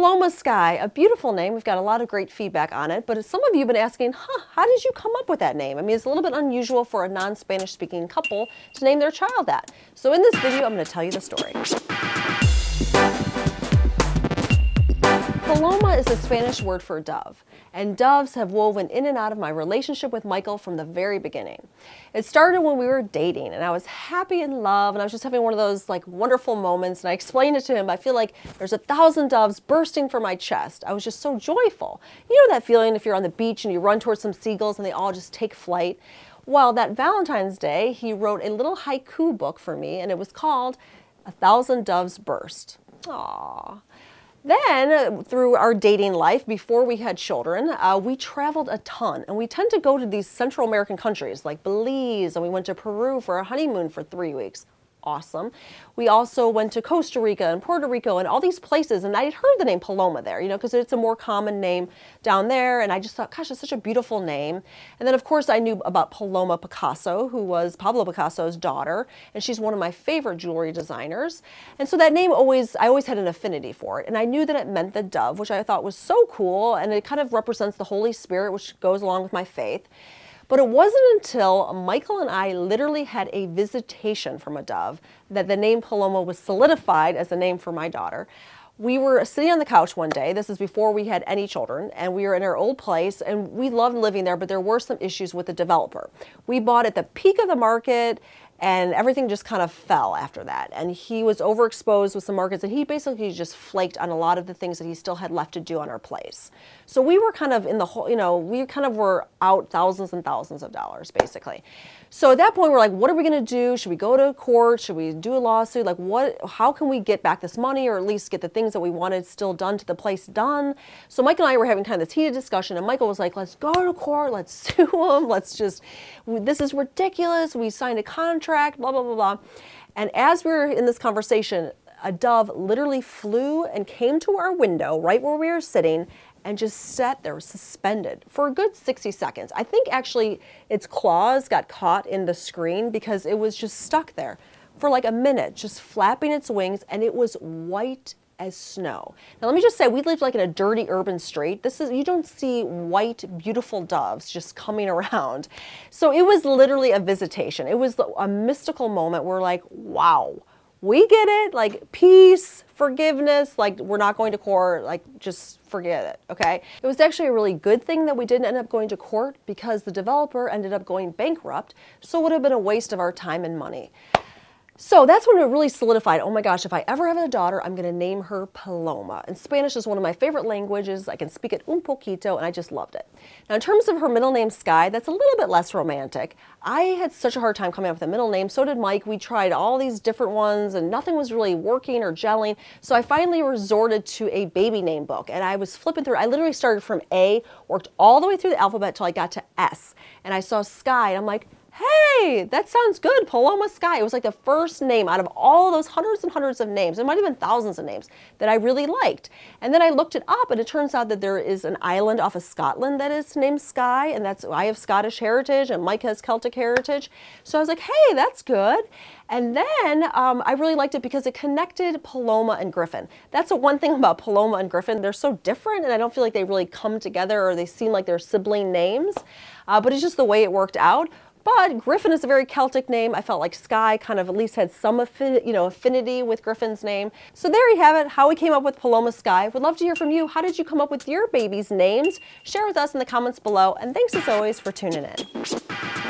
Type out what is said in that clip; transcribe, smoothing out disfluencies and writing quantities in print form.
Paloma Skye, a beautiful name. We've got a lot of great feedback on it, but some of you have been asking, how did you come up with that name? I mean, it's a little bit unusual for a non-Spanish speaking couple to name their child that. So in this video, I'm going to tell you the story. Paloma is a Spanish word for dove, and doves have woven in and out of my relationship with Michael from the very beginning. It started when we were dating, and I was happy in love, and I was just having one of those like wonderful moments, and I explained it to him. I feel like there's 1,000 doves bursting from my chest. I was just so joyful. You know that feeling if you're on the beach and you run towards some seagulls and they all just take flight? Well, that Valentine's Day, he wrote a little haiku book for me, and it was called 1,000 Doves Burst. Aww. Then, through our dating life, before we had children, we traveled a ton. And we tend to go to these Central American countries like Belize, and we went to Peru for a honeymoon for 3 weeks. Awesome. We also went to Costa Rica and Puerto Rico and all these places, and I had heard the name Paloma there, you know, because it's a more common name down there, and I just thought, gosh, it's such a beautiful name. And then, of course, I knew about Paloma Picasso, who was Pablo Picasso's daughter, and she's one of my favorite jewelry designers. And so that name I always had an affinity for it, and I knew that it meant the dove, which I thought was so cool, and it kind of represents the Holy Spirit, which goes along with my faith. But it wasn't until Michael and I literally had a visitation from a dove that the name Paloma was solidified as a name for my daughter. We were sitting on the couch one day, this is before we had any children, and we were in our old place, and we loved living there, but there were some issues with the developer. We bought at the peak of the market, and everything just kind of fell after that. And he was overexposed with some markets, and he basically just flaked on a lot of the things that he still had left to do on our place. So we were kind of in the whole, you know, we kind of were out thousands and thousands of dollars, basically. So at that point, we're like, what are we going to do? Should we go to court? Should we do a lawsuit? Like, how can we get back this money, or at least get the things that we wanted still done to the place done? So Mike and I were having kind of this heated discussion, and Michael was like, let's go to court, let's sue them, this is ridiculous, we signed a contract, blah, blah, blah, blah. And as we were in this conversation, a dove literally flew and came to our window right where we were sitting and just sat there suspended for a good 60 seconds. I think actually its claws got caught in the screen because it was just stuck there for like a minute, just flapping its wings, and it was white as snow. Now let me just say, we lived like in a dirty urban street. You don't see white, beautiful doves just coming around. So it was literally a visitation. It was a mystical moment. We're like, wow, we get it, like peace, forgiveness, like we're not going to court, like just forget it, okay? It was actually a really good thing that we didn't end up going to court, because the developer ended up going bankrupt, so it would have been a waste of our time and money. So that's when it really solidified, oh my gosh, if I ever have a daughter, I'm going to name her Paloma. And Spanish is one of my favorite languages. I can speak it un poquito, and I just loved it. Now, in terms of her middle name, Skye, that's a little bit less romantic. I had such a hard time coming up with a middle name. So did Mike. We tried all these different ones, and nothing was really working or gelling. So I finally resorted to a baby name book, and I was flipping through. I literally started from A, worked all the way through the alphabet till I got to S, and I saw Skye, and I'm like, hey, that sounds good, Paloma Skye. It was like the first name out of all of those hundreds and hundreds of names, it might have been thousands of names, that I really liked. And then I looked it up, and it turns out that there is an island off of Scotland that is named Skye, and I have Scottish heritage, and Mike has Celtic heritage. So I was like, hey, that's good. And then I really liked it because it connected Paloma and Griffin. That's the one thing about Paloma and Griffin. They're so different, and I don't feel like they really come together, or they seem like they're sibling names, but it's just the way it worked out. But Griffin is a very Celtic name. I felt like Skye kind of at least had some affinity with Griffin's name. So there you have it, how we came up with Paloma Skye. Would love to hear from you. How did you come up with your baby's names? Share with us in the comments below. And thanks as always for tuning in.